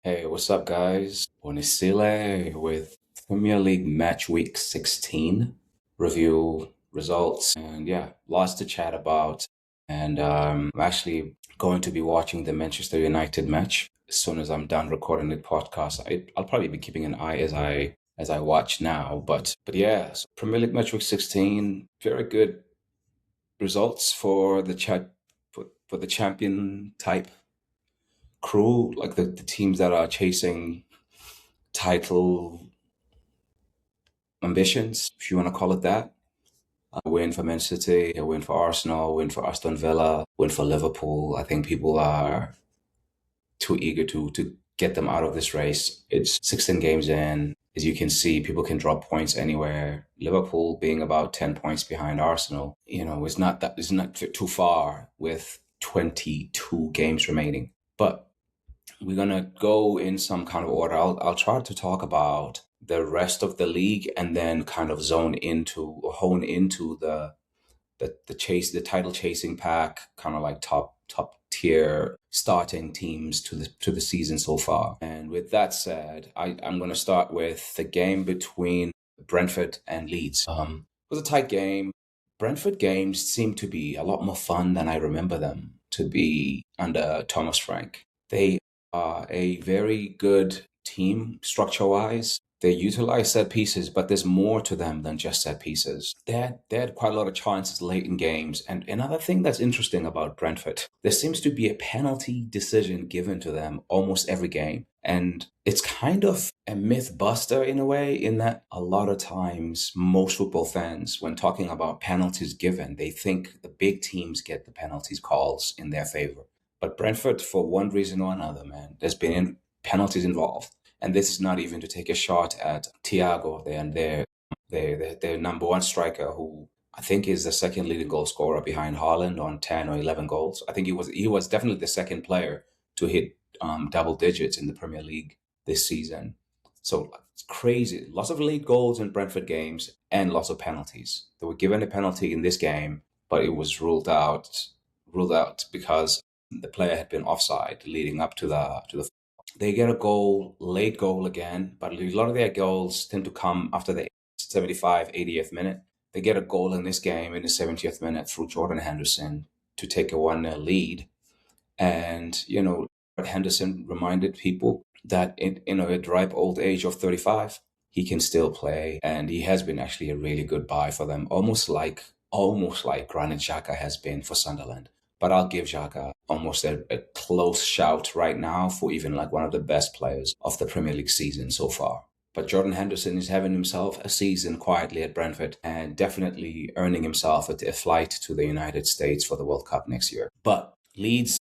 Hey, what's up, guys? Bonisile with Premier League Match Week 16 review results. And yeah, lots to chat about. And I'm actually going to be watching the Manchester United match as soon as I'm done recording the podcast. I'll probably be keeping an eye as I watch now. But yeah, so Premier League Match Week 16, very good results for the chat for the champion type crew, like the teams that are chasing title ambitions, if you want to call it that. A win for Man City, a win for Arsenal, a win for Aston Villa, win for Liverpool. I think people are too eager to get them out of this race. It's 16 games in. As you can see, people can drop points anywhere. Liverpool being about 10 points behind Arsenal, it's not too far with 22 games remaining. But we're gonna go in some kind of order. I'll try to talk about the rest of the league and then kind of hone into the title chasing pack, kind of like top tier starting teams to the season so far. And with that said, I'm gonna start with the game between Brentford and Leeds. It was a tight game. Brentford games seem to be a lot more fun than I remember them to be under Thomas Frank. They are a very good team structure wise. They utilize set pieces, but there's more to them than just set pieces. They had quite a lot of chances late in games. And another thing that's interesting about Brentford, there seems to be a penalty decision given to them almost every game. And it's kind of a myth buster in a way, in that a lot of times most football fans, when talking about penalties given, they think the big teams get the penalties calls in their favor. But Brentford, for one reason or another, man, there's been penalties involved. And this is not even to take a shot at Thiago, their number one striker, who I think is the second leading goal scorer behind Haaland on 10 or 11 goals. I think he was definitely the second player to hit double digits in the Premier League this season. So it's crazy. Lots of lead goals in Brentford games and lots of penalties. They were given a penalty in this game, but it was ruled out because the player had been offside leading up to the. They get a late goal again, but a lot of their goals tend to come after the 75, 80th minute. They get a goal in this game in the 70th minute through Jordan Henderson to take a 1-0 lead. And, Henderson reminded people that in a ripe old age of 35, he can still play. And he has been actually a really good buy for them, almost like Granit Xhaka has been for Sunderland. But I'll give Xhaka almost a close shout right now for even like one of the best players of the Premier League season so far. But Jordan Henderson is having himself a season quietly at Brentford and definitely earning himself a flight to the United States for the World Cup next year. But Leeds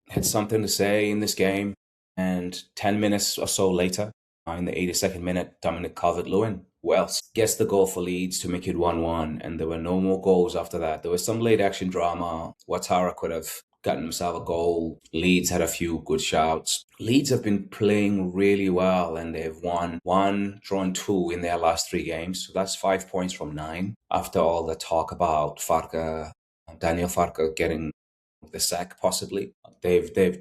had something to say in this game, and 10 minutes or so later, in the 82nd minute, Dominic Calvert-Lewin, who else, gets the goal for Leeds to make it 1-1, and there were no more goals after that. There was some late action drama. Ouattara could have gotten himself a goal. Leeds had a few good shouts. Leeds have been playing really well, and they've won one, drawn two in their last 3 games. So that's 5 points from 9. After all the talk about Daniel Farke getting the sack possibly, they've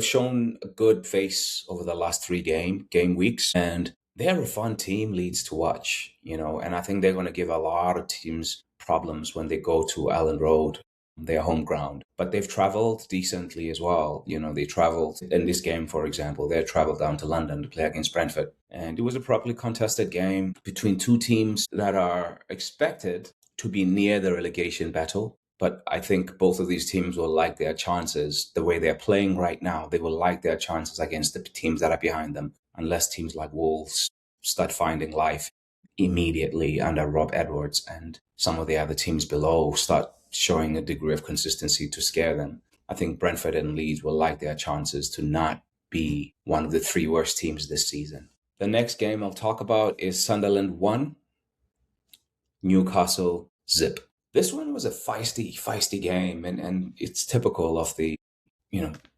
shown a good face over the last 3 game weeks, and they're a fun team, Leeds, to watch, and I think they're going to give a lot of teams problems when they go to Elland Road, their home ground. But they've traveled decently as well. They traveled in this game, for example, they traveled down to London to play against Brentford. And it was a properly contested game between two teams that are expected to be near the relegation battle. But I think both of these teams will like their chances the way they're playing right now. They will like their chances against the teams that are behind them, unless teams like Wolves start finding life immediately under Rob Edwards and some of the other teams below start showing a degree of consistency to scare them. I think Brentford and Leeds will like their chances to not be one of the 3 worst teams this season. The next game I'll talk about is Sunderland 1, Newcastle 0. This one was a feisty game, and it's typical of the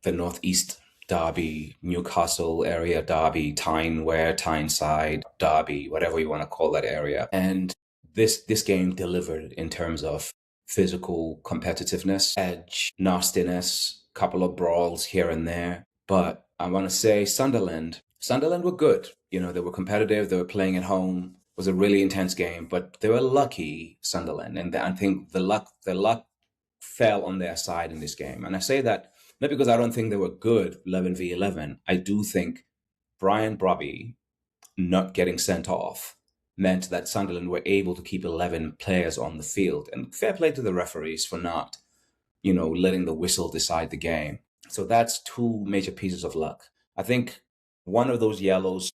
Northeast derby, Newcastle area derby, Tyneside derby, whatever you want to call that area. And this game delivered in terms of physical competitiveness, edge, nastiness, couple of brawls here and there. But I want to say Sunderland. Sunderland were good. They were competitive. They were playing at home. It was a really intense game, but they were lucky, Sunderland, and I think the luck fell on their side in this game. And I say that not because I don't think they were good 11v11. I do think Brian Brobby not getting sent off meant that Sunderland were able to keep 11 players on the field. And fair play to the referees for not, letting the whistle decide the game. So that's two major pieces of luck. I think one of those yellows,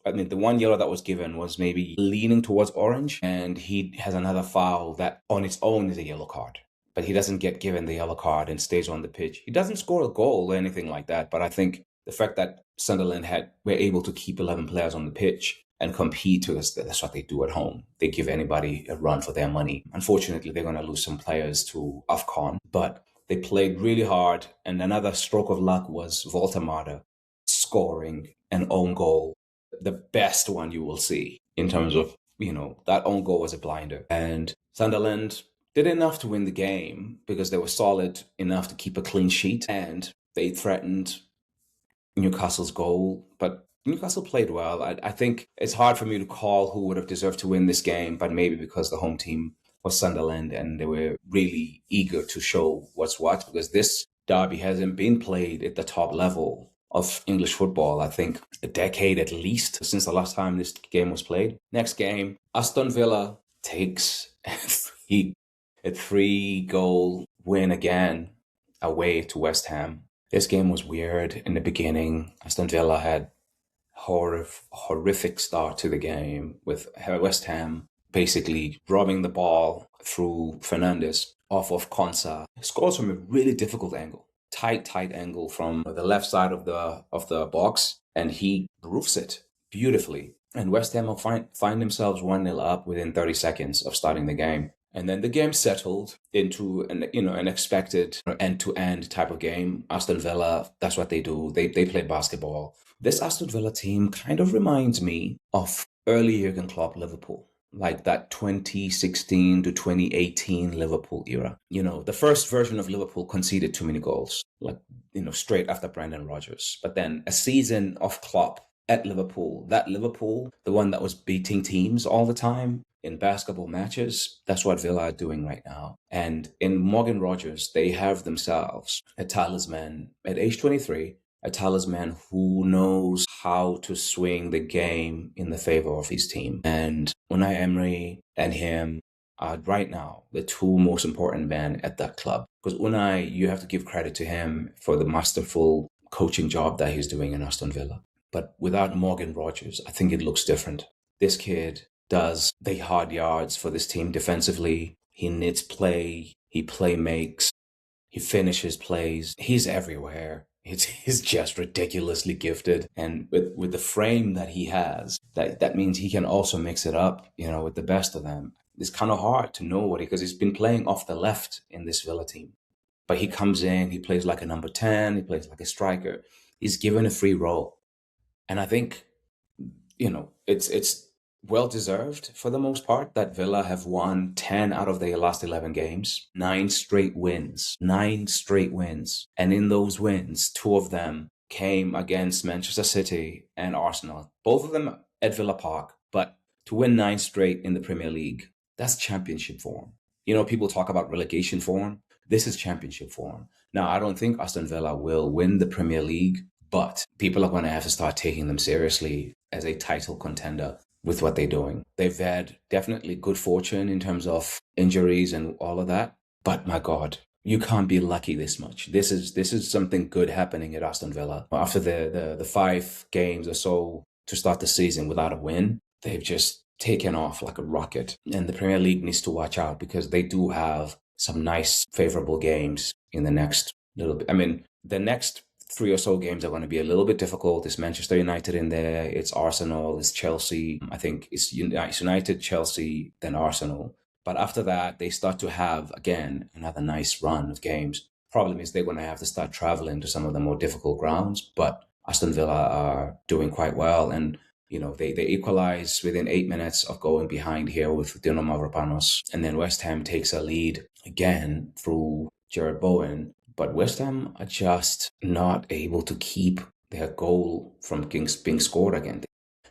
the one yellow that was given was maybe leaning towards orange, and he has another foul that on its own is a yellow card. But he doesn't get given the yellow card and stays on the pitch. He doesn't score a goal or anything like that, but I think the fact that Sunderland were able to keep 11 players on the pitch and compete, because that's what they do at home. They give anybody a run for their money. Unfortunately, they're going to lose some players to AFCON, but they played really hard. And another stroke of luck was Voltemada scoring an own goal, the best one you will see in terms of, that own goal was a blinder. And Sunderland did enough to win the game because they were solid enough to keep a clean sheet, and they threatened Newcastle's goal, but Newcastle played well. I think it's hard for me to call who would have deserved to win this game, but maybe because the home team was Sunderland and they were really eager to show what's what, because this derby hasn't been played at the top level of English football, I think a decade at least since the last time this game was played. Next game, Aston Villa takes a 3-goal win again away to West Ham. This game was weird in the beginning. Aston Villa had horrific start to the game with West Ham basically robbing the ball through Fernandes off of Konsa. Scores from a really difficult angle, tight angle from the left side of the box, and he roofs it beautifully. And West Ham will find themselves 1-0 up within 30 seconds of starting the game. And then the game settled into an expected end-to-end type of game. Aston Villa, that's what they do. They play basketball. This Aston Villa team kind of reminds me of early Jurgen Klopp Liverpool, like that 2016 to 2018 Liverpool era. The first version of Liverpool conceded too many goals, straight after Brendan Rodgers. But then a season of Klopp at Liverpool, that Liverpool, the one that was beating teams all the time in basketball matches, that's what Villa are doing right now. And in Morgan Rodgers, they have themselves a talisman at age 23, a talisman who knows how to swing the game in the favor of his team. And Unai Emery and him are right now the two most important men at that club. Because Unai, you have to give credit to him for the masterful coaching job that he's doing in Aston Villa. But without Morgan Rodgers, I think it looks different. This kid does the hard yards for this team defensively. He knits play. He play makes. He finishes plays. He's everywhere. He's just ridiculously gifted. And with the frame that he has, that means he can also mix it up, with the best of them. It's kind of hard to know because he's been playing off the left in this Villa team. But he comes in, he plays like a number 10, he plays like a striker. He's given a free role. And I think, it's well-deserved for the most part that Villa have won 10 out of their last 11 games. 9 straight wins. And in those wins, 2 of them came against Manchester City and Arsenal. Both of them at Villa Park. But to win 9 straight in the Premier League, that's championship form. People talk about relegation form. This is championship form. Now, I don't think Aston Villa will win the Premier League, but people are going to have to start taking them seriously as a title contender with what they're doing. They've had definitely good fortune in terms of injuries and all of that. But my God, you can't be lucky this much. This is something good happening at Aston Villa. After the 5 games or so to start the season without a win, they've just taken off like a rocket. And the Premier League needs to watch out because they do have some nice, favorable games in the next little bit. The next 3 or so games are going to be a little bit difficult. It's Manchester United in there. It's Arsenal. It's Chelsea. I think it's United, Chelsea, then Arsenal. But after that, they start to have, again, another nice run of games. Problem is they're going to have to start traveling to some of the more difficult grounds. But Aston Villa are doing quite well. And, they equalize within 8 minutes of going behind here with Dino Mavropanos. And then West Ham takes a lead again through Jared Bowen. But West Ham are just not able to keep their goal from being scored again.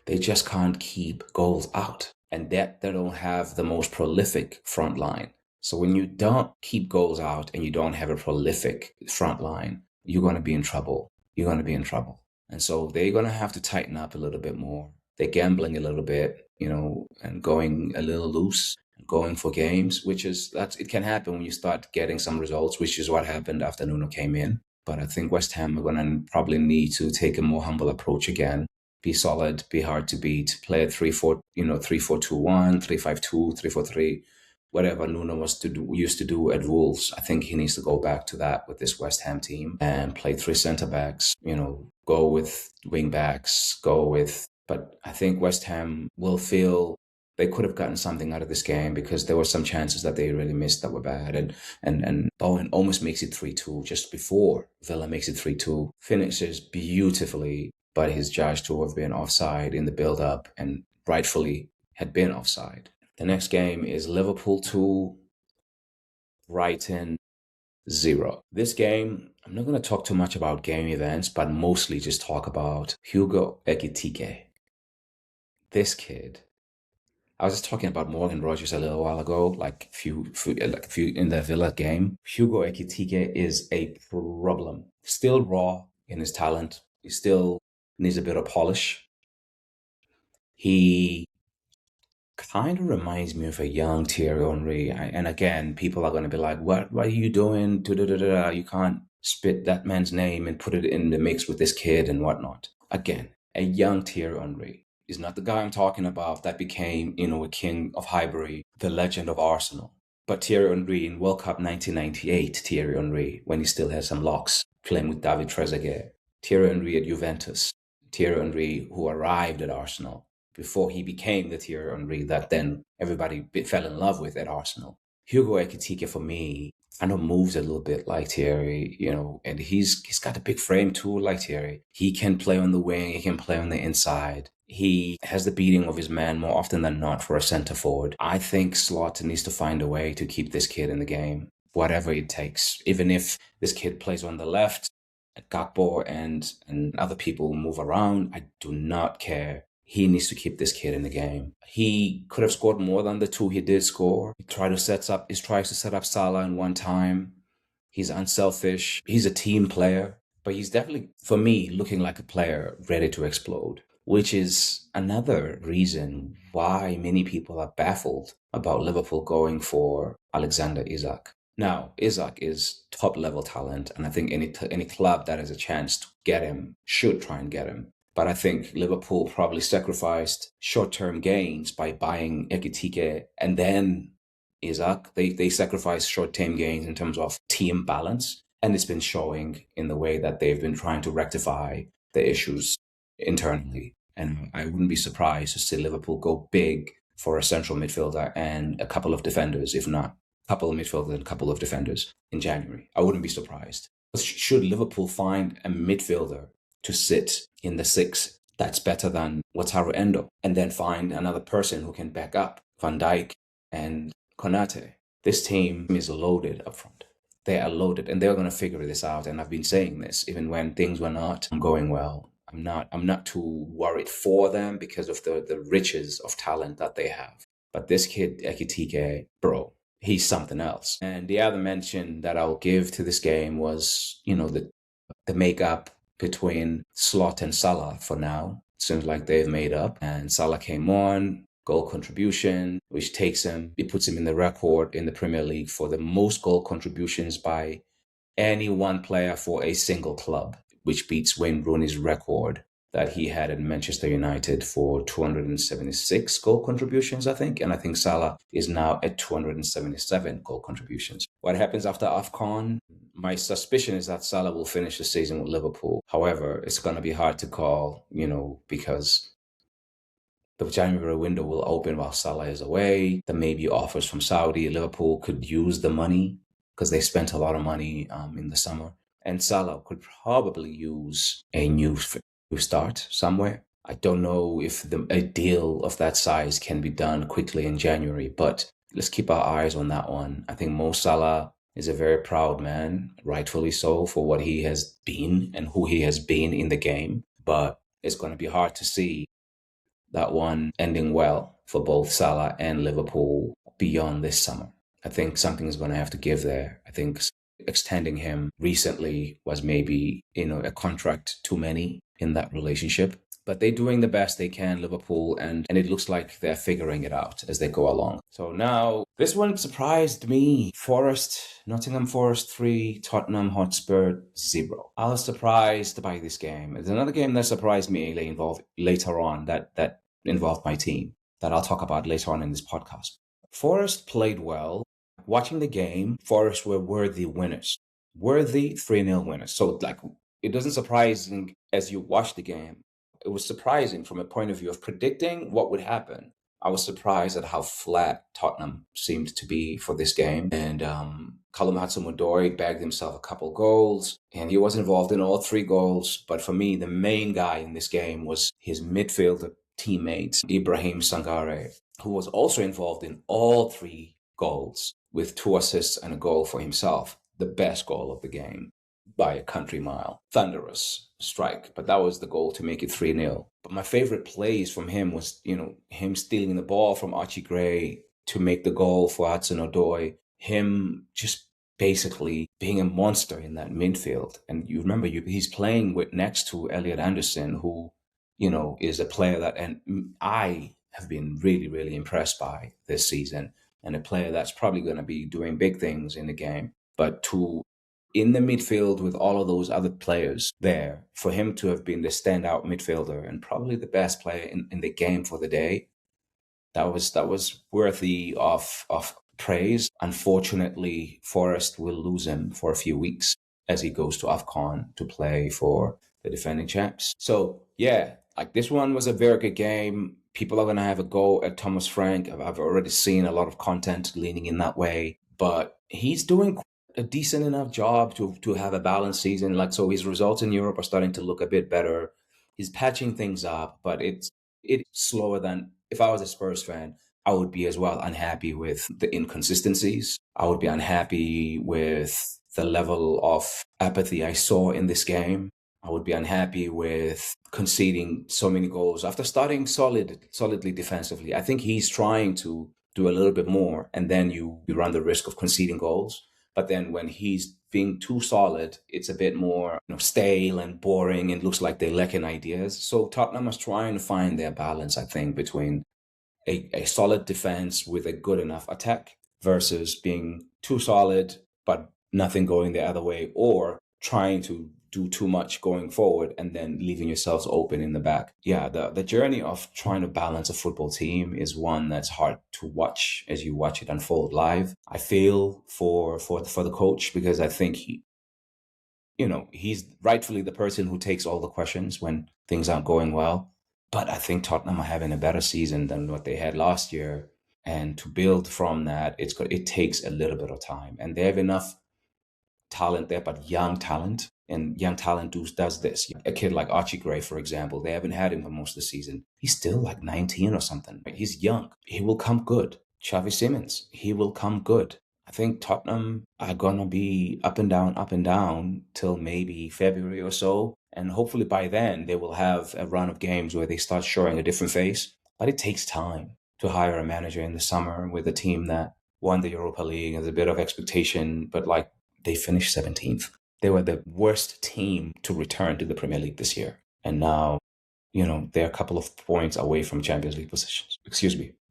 They just can't keep goals out. And that they don't have the most prolific front line. So when you don't keep goals out and you don't have a prolific front line, you're going to be in trouble. You're going to be in trouble. And so they're going to have to tighten up a little bit more. They're gambling a little bit, and going a little loose, going for games, it can happen when you start getting some results, which is what happened after Nuno came in. But I think West Ham are going to probably need to take a more humble approach again. Be solid, be hard to beat, play a 3-4, 3-4-2-1, 3-5-2, 3-4-3, whatever Nuno used to do at Wolves. I think he needs to go back to that with this West Ham team and play 3 centre backs, go with wing backs, but I think West Ham will feel they could have gotten something out of this game because there were some chances that they really missed that were bad. And Bowen almost makes it 3-2 just before Villa makes it 3-2, finishes beautifully, but he's judged to have been offside in the build-up and rightfully had been offside. The next game is Liverpool 2, Brighton 0. This game, I'm not going to talk too much about game events, but mostly just talk about Hugo Ekitike. This kid, I was just talking about Morgan Rogers a little while ago, like a few in the Villa game. Hugo Ekitike is a problem. Still raw in his talent. He still needs a bit of polish. He kind of reminds me of a young Thierry Henry. And again, people are going to be like, what are you doing? You can't spit that man's name and put it in the mix with this kid and whatnot. Again, a young Thierry Henry is not the guy I'm talking about that became, a king of Highbury, the legend of Arsenal. But Thierry Henry in World Cup 1998, Thierry Henry, when he still had some locks, playing with David Trezeguet. Thierry Henry at Juventus. Thierry Henry who arrived at Arsenal before he became the Thierry Henry that then everybody fell in love with at Arsenal. Hugo Ekitike, for me, I know moves a little bit like Thierry, and he's got a big frame too, like Thierry. He can play on the wing, he can play on the inside. He has the beating of his man more often than not for a centre forward. I think Slot needs to find a way to keep this kid in the game, whatever it takes. Even if this kid plays on the left, Gakpo and other people move around, I do not care. He needs to keep this kid in the game. He could have scored more than the 2 he did score. He tries to set up Salah in one time. He's unselfish. He's a team player. But he's definitely, for me, looking like a player ready to explode, which is another reason why many people are baffled about Liverpool going for Alexander Isak. Now, Isak is top-level talent, and I think any club that has a chance to get him should try and get him. But I think Liverpool probably sacrificed short-term gains by buying Ekitike and then Isak. They sacrificed short-term gains in terms of team balance, and it's been showing in the way that they've been trying to rectify the issues internally. And I wouldn't be surprised to see Liverpool go big for a central midfielder and a couple of defenders, if not a couple of midfielders and a couple of defenders in January. I wouldn't be surprised. But should Liverpool find a midfielder to sit in the 6 that's better than Wataru Endo, and then find another person who can back up Van Dijk and Konate, this team is loaded up front. They are loaded, and they're going to figure this out. And I've been saying this even when things were not going well. I'm not too worried for them because of the riches of talent that they have. But this kid, Ekitike, bro, he's something else. And the other mention that I'll give to this game was, the makeup between Slot and Salah for now. It seems like they've made up. And Salah came on, goal contribution, which puts him in the record in the Premier League for the most goal contributions by any one player for a single club, which beats Wayne Rooney's record that he had at Manchester United for 276 goal contributions, I think. And I think Salah is now at 277 goal contributions. What happens after AFCON? My suspicion is that Salah will finish the season with Liverpool. However, it's going to be hard to call, because the January window will open while Salah is away. There may be offers from Saudi. Liverpool could use the money because they spent a lot of money in the summer. And Salah could probably use a new start somewhere. I don't know if a deal of that size can be done quickly in January, but let's keep our eyes on that one. I think Mo Salah is a very proud man, rightfully so, for what he has been and who he has been in the game. But it's going to be hard to see that one ending well for both Salah and Liverpool beyond this summer. I think something is going to have to give there. I think extending him recently was maybe, a contract too many in that relationship. But they're doing the best they can, Liverpool, and it looks like they're figuring it out as they go along. So now, this one surprised me. Nottingham Forest 3, Tottenham Hotspur 0. I was surprised by this game. There's another game that surprised me later on that involved my team that I'll talk about later on in this podcast. Forest played well. Watching the game, Forest were worthy winners. Worthy 3-0 winners. So, it doesn't surprise as you watch the game. It was surprising from a point of view of predicting what would happen. I was surprised at how flat Tottenham seemed to be for this game. And Callum Hudson-Odoi bagged himself a couple goals, and he was involved in all 3 goals. But for me, the main guy in this game was his midfield teammate, Ibrahim Sangare, who was also involved in all 3 goals with 2 assists and a goal for himself. The best goal of the game by a country mile. Thunderous strike, but that was the goal to make it 3-0. But my favorite plays from him was, him stealing the ball from Archie Gray to make the goal for Hudson-Odoi, him just basically being a monster in that midfield. And you remember, he's playing next to Elliot Anderson, who, is a player that I have been really, really impressed by this season, and a player that's probably going to be doing big things in the game. But in the midfield with all of those other players there, for him to have been the standout midfielder and probably the best player in the game for the day, that was worthy of praise. Unfortunately, Forest will lose him for a few weeks as he goes to AFCON to play for the defending champs. So yeah, this one was a very good game. People are going to have a go at Thomas Frank. I've already seen a lot of content leaning in that way, but he's doing a decent enough job to have a balanced season. So his results in Europe are starting to look a bit better. He's patching things up, but it's slower than, if I was a Spurs fan, I would be as well unhappy with the inconsistencies. I would be unhappy with the level of apathy I saw in this game. I would be unhappy with conceding so many goals after starting solidly defensively. I think he's trying to do a little bit more, and then you run the risk of conceding goals. But then when he's being too solid, it's a bit more stale and boring, and looks like they're lacking ideas. So Tottenham is trying to find their balance, I think, between a solid defense with a good enough attack versus being too solid but nothing going the other way, or trying to do too much going forward and then leaving yourselves open in the back. Yeah, the journey of trying to balance a football team is one that's hard to watch as you watch it unfold live. I feel for the coach, because I think he's rightfully the person who takes all the questions when things aren't going well. But I think Tottenham are having a better season than what they had last year. And to build from that, it takes a little bit of time. And they have enough talent there, but young talent. And young talent does this. A kid like Archie Gray, for example, they haven't had him for most of the season. He's still like 19 or something. He's young. He will come good. Xavi Simons, he will come good. I think Tottenham are going to be up and down till maybe February or so. And hopefully by then they will have a run of games where they start showing a different face. But it takes time to hire a manager in the summer with a team that won the Europa League. There's a bit of expectation, but they finished 17th. They were the worst team to return to the Premier League this year. And now, they're a couple of points away from Champions League positions.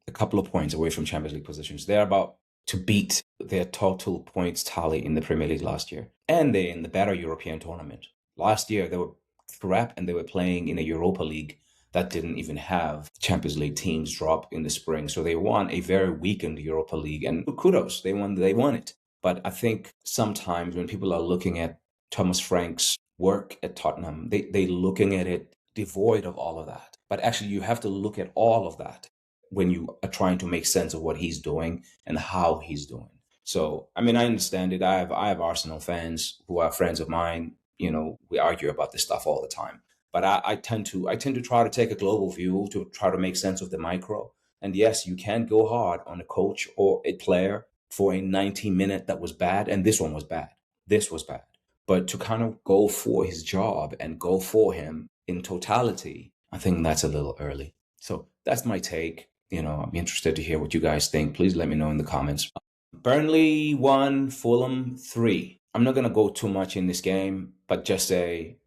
A couple of points away from Champions League positions. They're about to beat their total points tally in the Premier League last year. And they're in the better European tournament. Last year, they were crap, and they were playing in a Europa League that didn't even have Champions League teams drop in the spring. So they won a very weakened Europa League, and kudos, they won it. But I think sometimes when people are looking at Thomas Frank's work at Tottenham, they're looking at it devoid of all of that. But actually, you have to look at all of that when you are trying to make sense of what he's doing and how he's doing. So, I understand it. I have Arsenal fans who are friends of mine. We argue about this stuff all the time. But I tend to try to take a global view to try to make sense of the micro. And yes, you can go hard on a coach or a player for a 90-minute that was bad, and this one was bad. This was bad. But to kind of go for his job and go for him in totality, I think that's a little early. So that's my take. I'm interested to hear what you guys think. Please let me know in the comments. Burnley 1, Fulham 3. I'm not going to go too much in this game, but just say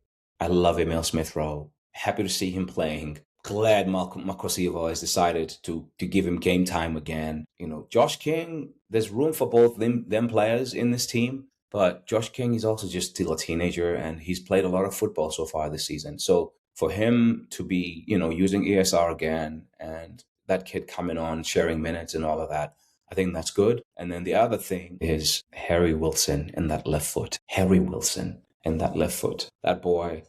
I love Emil Smith-Rowe. Happy to see him playing. Glad Marco Silva has decided to give him game time again. Josh King, there's room for both them players in this team, but Josh King is also just still a teenager, and he's played a lot of football so far this season. So for him to be, using ESR again, and that kid coming on, sharing minutes and all of that, I think that's good. And then the other thing is Harry Wilson in that left foot. Harry Wilson in that left foot. That boy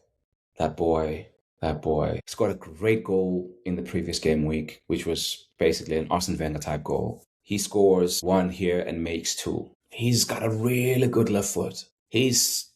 scored a great goal in the previous game week, which was basically an Arsene Wenger type goal. He scores one here and makes two. He's got a really good left foot. He's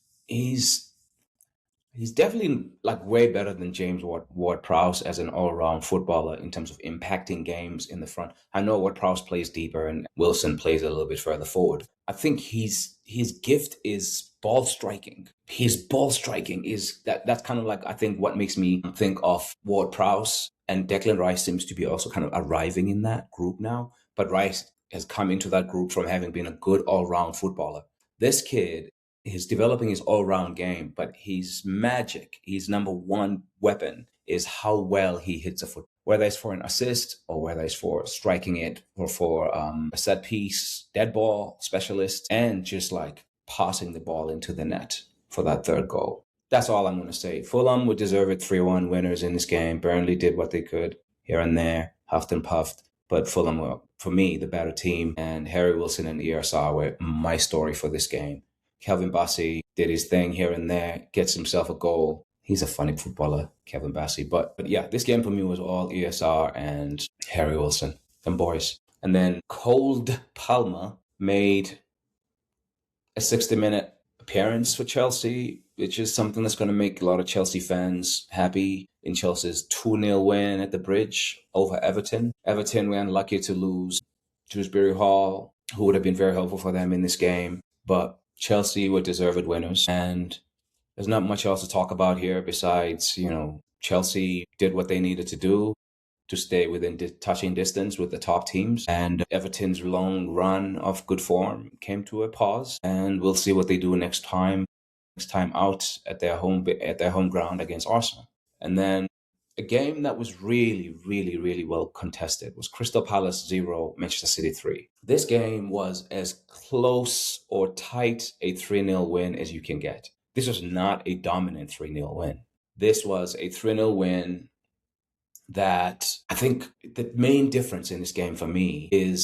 definitely like way better than James Ward-Prowse as an all-around footballer in terms of impacting games in the front. I know Ward-Prowse plays deeper and Wilson plays a little bit further forward. I think his gift is ball striking. His ball striking is that's kind of like, I think, what makes me think of Ward-Prowse, and Declan Rice seems to be also kind of arriving in that group now. But Rice has come into that group from having been a good all-round footballer. This kid is developing his all-round game, but his magic, his number one weapon, is how well he hits a foot, whether it's for an assist or whether it's for striking it or for a set piece, dead ball specialist, and just like passing the ball into the net for that third goal. That's all I'm going to say. Fulham would deserve it 3-1 winners in this game. Burnley did what they could here and there, huffed and puffed. But Fulham were, for me, the better team. And Harry Wilson and ESR were my story for this game. Kelvin Bassey did his thing here and there, gets himself a goal. He's a funny footballer, Kelvin Bassey. But yeah, this game for me was all ESR and Harry Wilson, them boys. And then Cold Palmer made a 60-minute appearance for Chelsea, which is something that's going to make a lot of Chelsea fans happy in Chelsea's 2-0 win at the Bridge over Everton. Everton were unlucky to lose Dewsbury Hall, who would have been very helpful for them in this game. But Chelsea were deserved winners, and there's not much else to talk about here besides, Chelsea did what they needed to do to stay within touching distance with the top teams, and Everton's long run of good form came to a pause, and we'll see what they do next time out at their home ground against Arsenal. And then a game that was really, really, really well contested was Crystal Palace 0, Manchester City 3. This game was as close or tight a 3-0 win as you can get. This was not a dominant 3-0 win. This was a 3-0 win that I think the main difference in this game for me is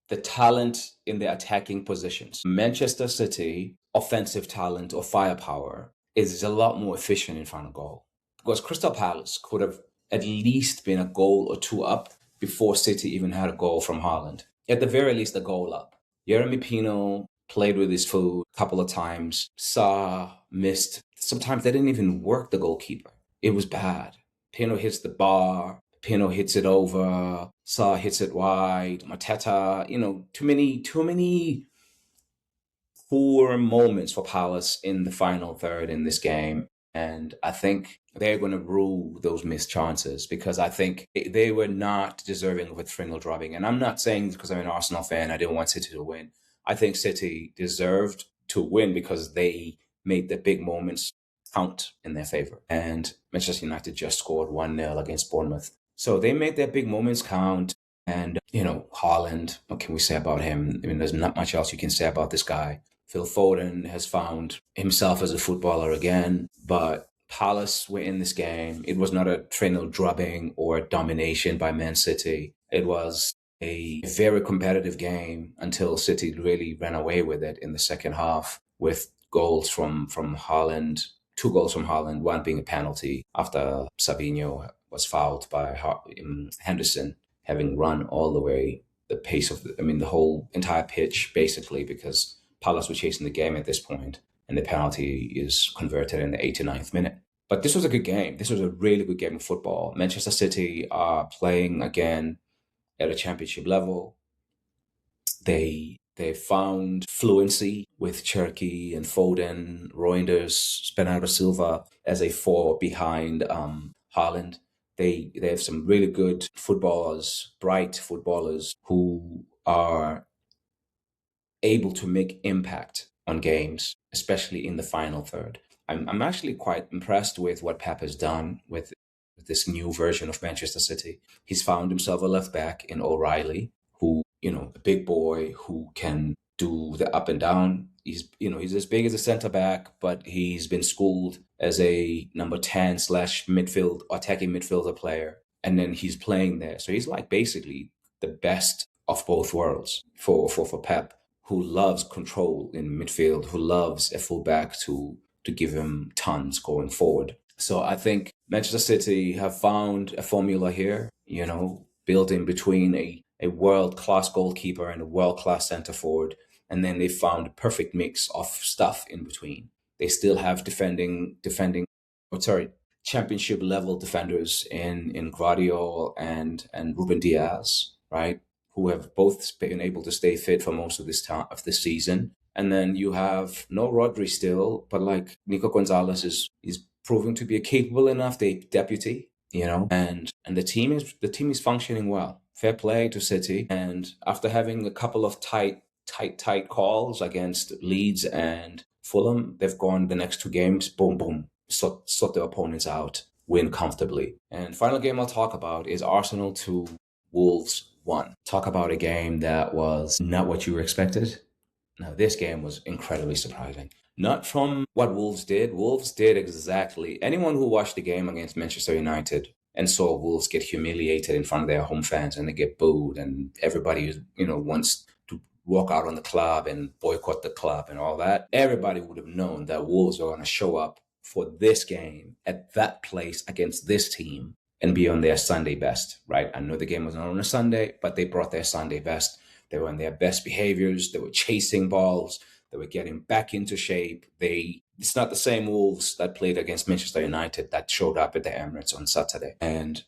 the talent in the attacking positions. Manchester City, offensive talent or firepower, is a lot more efficient in front of goal. Because Crystal Palace could have at least been a goal or two up before City even had a goal from Haaland. At the very least, a goal up. Yeremy Pino played with his foot a couple of times. Saw missed. Sometimes they didn't even work the goalkeeper. It was bad. Pino hits the bar. Pino hits it over. Saw hits it wide. Mateta, too many poor moments for Palace in the final third in this game. And I think they're going to rue those missed chances, because I think they were not deserving of a 3-0 dropping. And I'm not saying this because I'm an Arsenal fan, I didn't want City to win. I think City deserved to win because they made the big moments count in their favor. And Manchester United just scored 1-0 against Bournemouth. So they made their big moments count. And, Haaland, what can we say about him? I mean, there's not much else you can say about this guy. Phil Foden has found himself as a footballer again, but Palace were in this game. It was not a 3-0 drubbing or domination by Man City. It was a very competitive game until City really ran away with it in the second half with goals from Haaland, 2 goals from Haaland, one being a penalty after Savinho was fouled by Henderson, having run all the way the pace of the whole entire pitch, basically, because Palace were chasing the game at this point, and the penalty is converted in the 89th minute. But this was a good game. This was a really good game of football. Manchester City are playing again at a championship level. They They found fluency with Cherky and Foden, Reinders, Bernardo Silva as a four behind Haaland. They have some really good footballers, bright footballers who are able to make impact on games, especially in the final third. I'm actually quite impressed with what Pep has done with this new version of Manchester City. He's found himself a left back in O'Reilly, who, a big boy who can do the up and down. He's as big as a centre back, but he's been schooled as a number 10 slash midfield, attacking midfielder player. And then he's playing there. So he's like basically the best of both worlds for Pep, who loves control in midfield, who loves a fullback to give him tons going forward. So I think Manchester City have found a formula here, built in between a world-class goalkeeper and a world-class centre forward. And then they found a perfect mix of stuff in between. They still have championship level defenders in Guardiola and Ruben Diaz, right? Who have both been able to stay fit for most of this time of this season. And then you have no Rodri still, but like Nico Gonzalez is proving to be a capable enough deputy, and the team is functioning well. Fair play to City. And after having a couple of tight calls against Leeds and Fulham, they've gone the next two games, boom, boom, sort their opponents out, win comfortably. And final game I'll talk about is Arsenal 2, Wolves 1. Talk about a game that was not what you expected. Now, this game was incredibly surprising. Not from what Wolves did. Wolves did exactly. Anyone who watched the game against Manchester United and saw Wolves get humiliated in front of their home fans and they get booed and everybody, wants to walk out on the club and boycott the club and all that, everybody would have known that Wolves are going to show up for this game at that place against this team and be on their Sunday best, right? I know the game was not on a Sunday, but they brought their Sunday best. They were on their best behaviors. They were chasing balls. They were getting back into shape. It's not the same Wolves that played against Manchester United that showed up at the Emirates on Saturday. And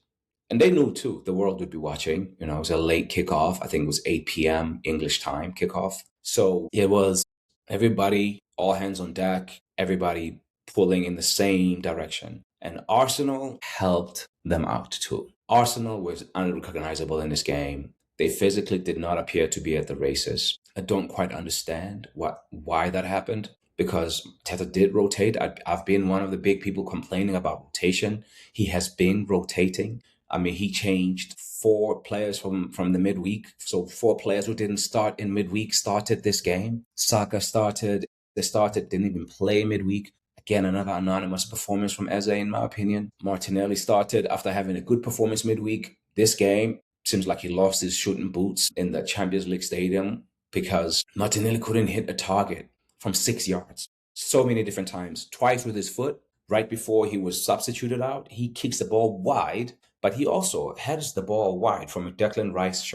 they knew too, the world would be watching. It was a late kickoff. I think it was 8 p.m. English time kickoff. So it was everybody, all hands on deck, everybody pulling in the same direction. And Arsenal helped them out too. Arsenal was unrecognizable in this game. They physically did not appear to be at the races. I don't quite understand why that happened, because Teta did rotate. I've been one of the big people complaining about rotation. He has been rotating. I mean, he changed 4 players from the midweek. So 4 players who didn't start in midweek started this game. Saka started. Didn't even play midweek. Again, another anonymous performance from Eze, in my opinion. Martinelli started after having a good performance midweek. This game, seems like he lost his shooting boots in the Champions League stadium because Martinelli couldn't hit a target from 6 yards so many different times. Twice with his foot, right before he was substituted out. He kicks the ball wide, but he also heads the ball wide from a Declan Rice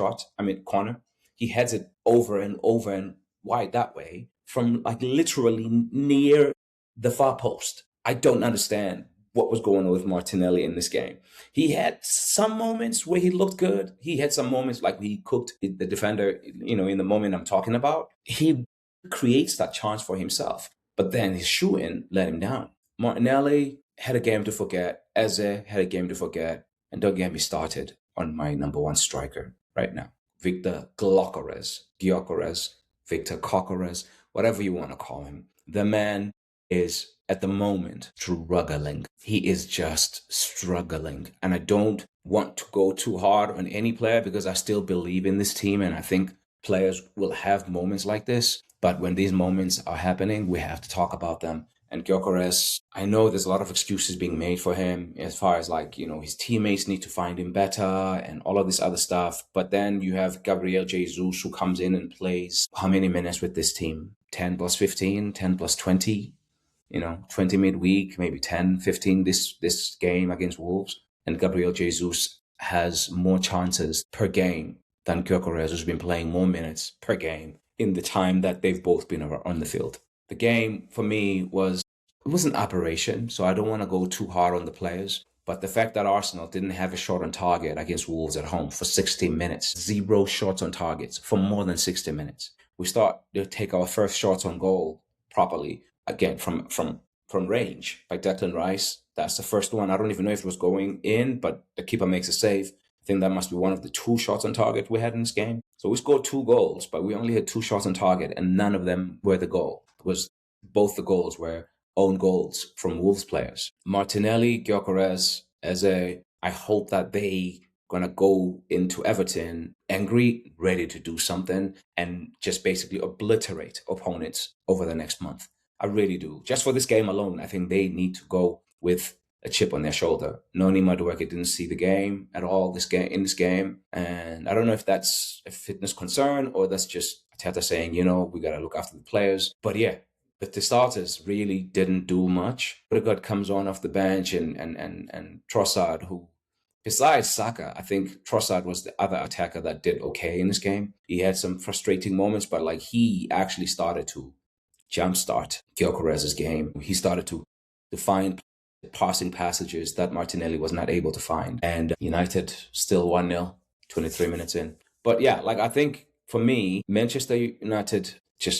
corner. He heads it over and wide that way from like literally near the far post. I don't understand what was going on with Martinelli in this game. He had some moments where he looked good. He had some moments like he cooked the defender, in the moment I'm talking about. He creates that chance for himself, but then his shoe-in let him down. Martinelli had a game to forget. Eze had a game to forget. And don't get me started on my number 1 striker right now, Victor Gyökeres, Victor Coquerez, whatever you want to call him. The man is at the moment struggling. He is just struggling. And I don't want to go too hard on any player because I still believe in this team and I think players will have moments like this. But when these moments are happening, we have to talk about them. And Gyökeres, I know there's a lot of excuses being made for him as far as his teammates need to find him better and all of this other stuff. But then you have Gabriel Jesus who comes in and plays how many minutes with this team? 10 plus 15, 10 plus 20? 20 midweek, maybe 10, 15 this game against Wolves. And Gabriel Jesus has more chances per game than Gyökeres, who's been playing more minutes per game in the time that they've both been on the field. The game, for me, was an aberration, so I don't want to go too hard on the players. But the fact that Arsenal didn't have a shot on target against Wolves at home for 60 minutes, 0 shots on targets for more than 60 minutes. we start to take our first shots on goal properly again from range by Declan Rice. That's the first one. I don't even know if it was going in, but the keeper makes a save. I think that must be one of the 2 shots on target we had in this game. So we scored 2 goals, but we only had 2 shots on target, and none of them were the goal. Both the goals were own goals from Wolves players. Martinelli, Gyökeres, Eze, I hope that they gonna go into Everton angry, ready to do something, and just basically obliterate opponents over the next month. I really do. Just for this game alone, I think they need to go with a chip on their shoulder. Noni Madueke didn't see the game at all in this game, and I don't know if that's a fitness concern or that's just Arteta saying, we gotta look after the players. But yeah, but the starters really didn't do much. Odegaard comes on off the bench, and Trossard, who, besides Saka, I think Trossard was the other attacker that did okay in this game. He had some frustrating moments, but he actually started to jumpstart Gyökeres' game. He started to find passing passages that Martinelli was not able to find. And United still 1-0, 23 minutes in. But yeah, I think for me, Manchester United,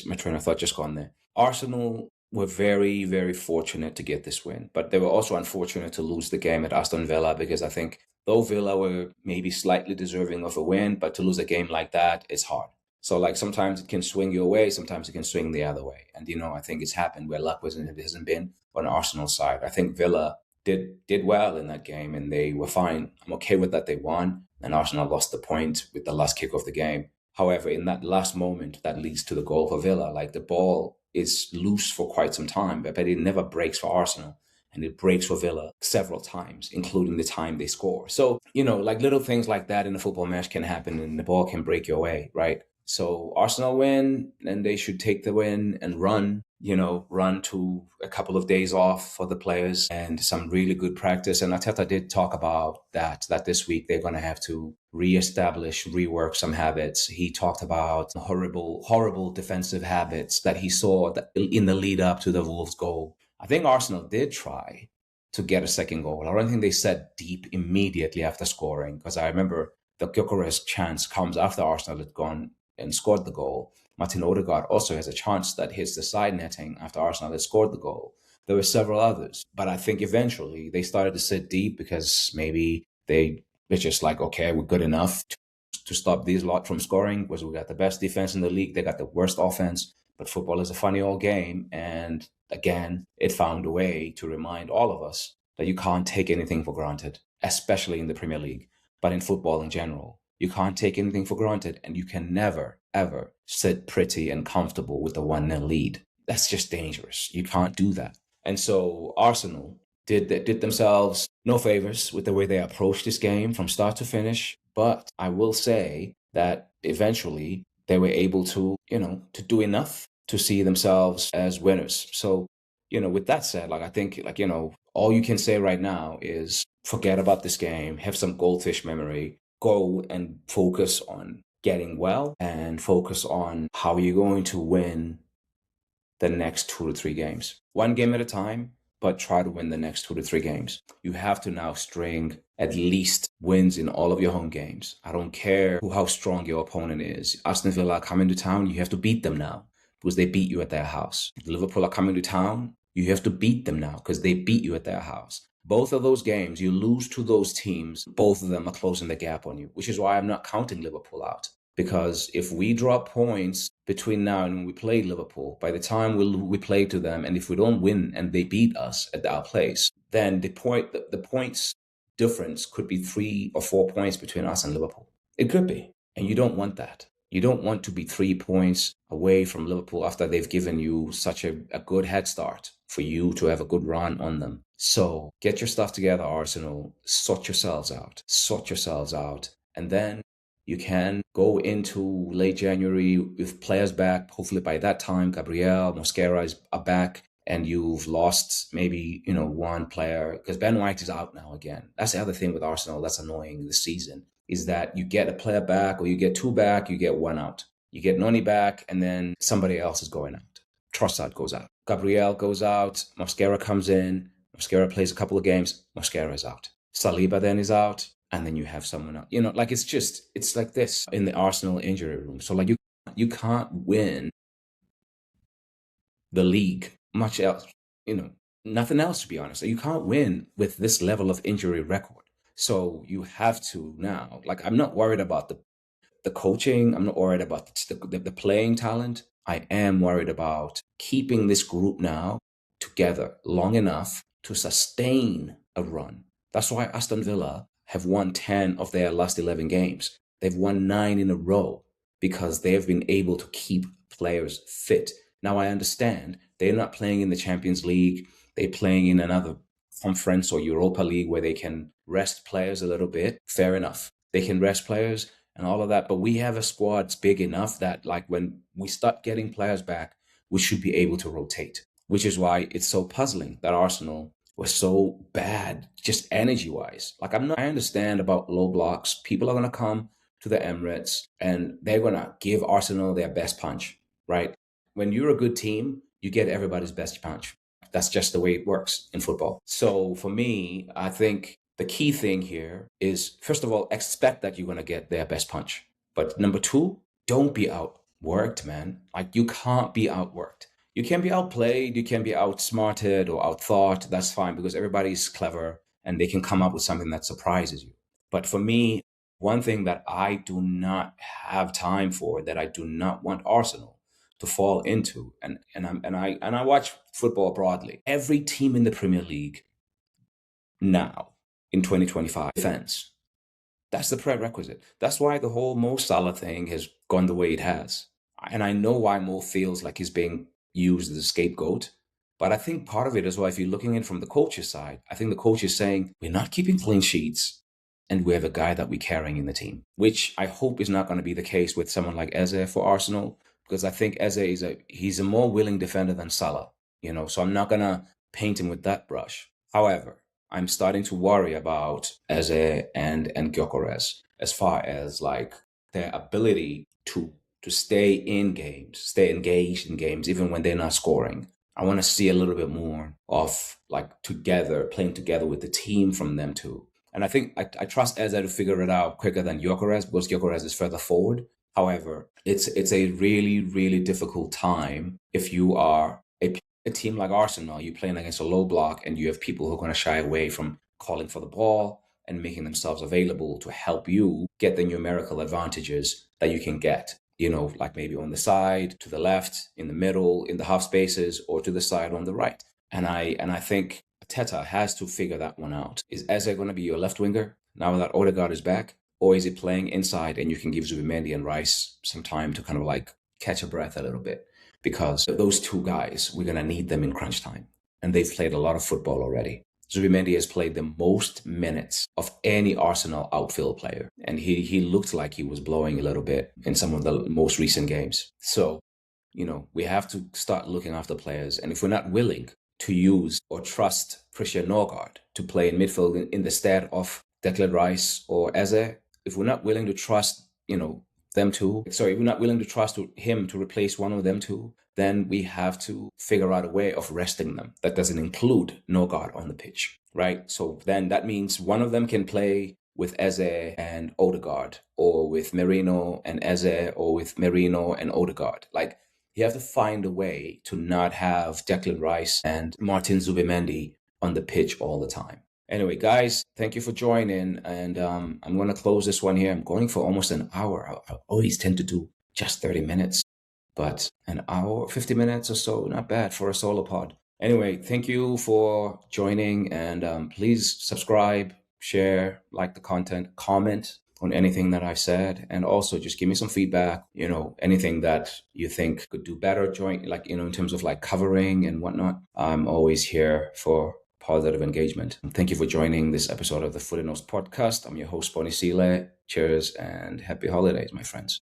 my train of thought just gone there. Arsenal were very, very fortunate to get this win, but they were also unfortunate to lose the game at Aston Villa, because I think though Villa were maybe slightly deserving of a win, but to lose a game like that, it's hard. So sometimes it can swing your way, sometimes it can swing the other way. And, I think it's happened where luck hasn't been on Arsenal's side. I think Villa did well in that game and they were fine. I'm okay with that they won, and Arsenal lost the point with the last kick of the game. However, in that last moment that leads to the goal for Villa, the ball is loose for quite some time, but it never breaks for Arsenal. And it breaks for Villa several times, including the time they score. So, little things like that in a football match can happen and the ball can break your way, right? So Arsenal win, and they should take the win and run to a couple of days off for the players and some really good practice. And Arteta did talk about that this week they're going to have to rework some habits. He talked about horrible defensive habits that he saw in the lead up to the Wolves goal. I think Arsenal did try to get a second goal. I don't think they set deep immediately after scoring, because I remember the Gyökeres chance comes after Arsenal had gone and scored the goal. Martin Odegaard also has a chance that hits the side netting after Arsenal had scored the goal. There were several others, but I think eventually they started to sit deep because maybe they're just okay, we're good enough to stop these lot from scoring, because we got the best defense in the league, they got the worst offense. But football is a funny old game, and again, it found a way to remind all of us that you can't take anything for granted, especially in the Premier League, but in football in general. You can't take anything for granted, and you can never, ever sit pretty and comfortable with the 1-0 lead. That's just dangerous. You can't do that. And so Arsenal did themselves no favors with the way they approached this game from start to finish. But I will say that eventually they were able to, to do enough to see themselves as winners. So, with that said, I think, all you can say right now is forget about this game, have some goldfish memory, go and focus on getting well and focus on how you're going to win the next 2 to 3 games. One game at a time, but try to win the next 2 to 3 games. You have to now string at least wins in all of your home games. I don't care how strong your opponent is. Aston Villa are coming to town, you have to beat them now because they beat you at their house. Liverpool are coming to town, you have to beat them now because they beat you at their house. Both of those games, you lose to those teams, both of them are closing the gap on you, which is why I'm not counting Liverpool out. Because if we drop points between now and when we play Liverpool, by the time we play to them, and if we don't win and they beat us at our place, then the points difference could be 3 or 4 points between us and Liverpool. It could be. And you don't want that. You don't want to be 3 points away from Liverpool after they've given you such a good head start for you to have a good run on them. So get your stuff together, Arsenal. Sort yourselves out. And then you can go into late January with players back. Hopefully by that time, Gabriel, Mosquera are back, and you've lost maybe, one player, because Ben White is out now again. That's the other thing with Arsenal that's annoying this season, is that you get a player back or you get 2 back, you get 1 out. You get Noni back and then somebody else is going out. Trossard goes out. Gabriel goes out. Mosquera comes in. Mosquera plays a couple of games. Mosquera is out. Saliba then is out. And then you have someone else. It's like this in the Arsenal injury room. So you You can't win the league, much else, nothing else, to be honest. You can't win with this level of injury record. So you have to now, like, I'm not worried about the coaching. I'm not worried about the playing talent. I am worried about keeping this group now together long enough to sustain a run. That's why Aston Villa have won 10 of their last 11 games. They've won 9 in a row because they've been able to keep players fit. Now, I understand they're not playing in the Champions League. They're playing in another conference or Europa League where they can rest players a little bit. Fair enough. They can rest players and all of that. But we have a squad that's big enough that, like, when we start getting players back, we should be able to rotate, which is why it's so puzzling that Arsenal was so bad, just energy wise. Like, I understand about low blocks. People are going to come to the Emirates and they're going to give Arsenal their best punch, right? When you're a good team, you get everybody's best punch. That's just the way it works in football. So for me, I think the key thing here is, first of all, expect that you're going to get their best punch. But number two, don't be outworked, man. Like, you can't be outworked. You can be outplayed, you can be outsmarted or outthought. That's fine because everybody's clever and they can come up with something that surprises you. But for me, one thing that I do not have time for, that I do not want Arsenal to fall into, and I watch football broadly. Every team in the Premier League now in 2025 defense. That's the prerequisite. That's why the whole Mo Salah thing has gone the way it has. And I know why Mo feels like he's being used as a scapegoat. But I think part of it as well, if you're looking in from the coach's side, I think the coach is saying, we're not keeping clean sheets and we have a guy that we're carrying in the team, which I hope is not going to be the case with someone like Eze for Arsenal, because I think Eze he's a more willing defender than Salah, so I'm not going to paint him with that brush. However, I'm starting to worry about Eze and Gyökeres as far as, like, their ability to stay in games, stay engaged in games, even when they're not scoring. I want to see a little bit more of, like, playing together with the team from them too. And I think I trust Eze to figure it out quicker than Gyökeres because Gyökeres is further forward. However, it's a really, really difficult time if you are a team like Arsenal. You're playing against a low block and you have people who are going to shy away from calling for the ball and making themselves available to help you get the numerical advantages that you can get, like maybe on the side, to the left, in the middle, in the half spaces, or to the side on the right. And I think Teta has to figure that one out. Is Eze going to be your left winger now that Odegaard is back? Or is he playing inside and you can give Zubimendi and Rice some time to kind of like catch a breath a little bit? Because those two guys, we're going to need them in crunch time. And they've played a lot of football already. Zubimendi has played the most minutes of any Arsenal outfield player. And he looked like he was blowing a little bit in some of the most recent games. So, we have to start looking after players. And if we're not willing to use or trust Christian Norgard to play in midfield in the stead of Declan Rice or Eze, if we're not willing to trust, them two, if we're not willing to trust him to replace one of them two, then we have to figure out a way of resting them. That doesn't include Norgard on the pitch, right? So then that means one of them can play with Eze and Odegaard, or with Merino and Eze, or with Merino and Odegaard. Like, you have to find a way to not have Declan Rice and Martin Zubimendi on the pitch all the time. Anyway, guys, thank you for joining. And I'm going to close this one here. I'm going for almost an hour. I always tend to do just 30 minutes, but an hour, 50 minutes or so, not bad for a solo pod. Anyway, thank you for joining, and please subscribe, share, like the content, comment on anything that I've said, and also just give me some feedback, anything that you think could do better, in terms of like covering and whatnot. I'm always here for positive engagement. And thank you for joining this episode of the Foot and Nose podcast. I'm your host, Bonisile. Cheers and happy holidays, my friends.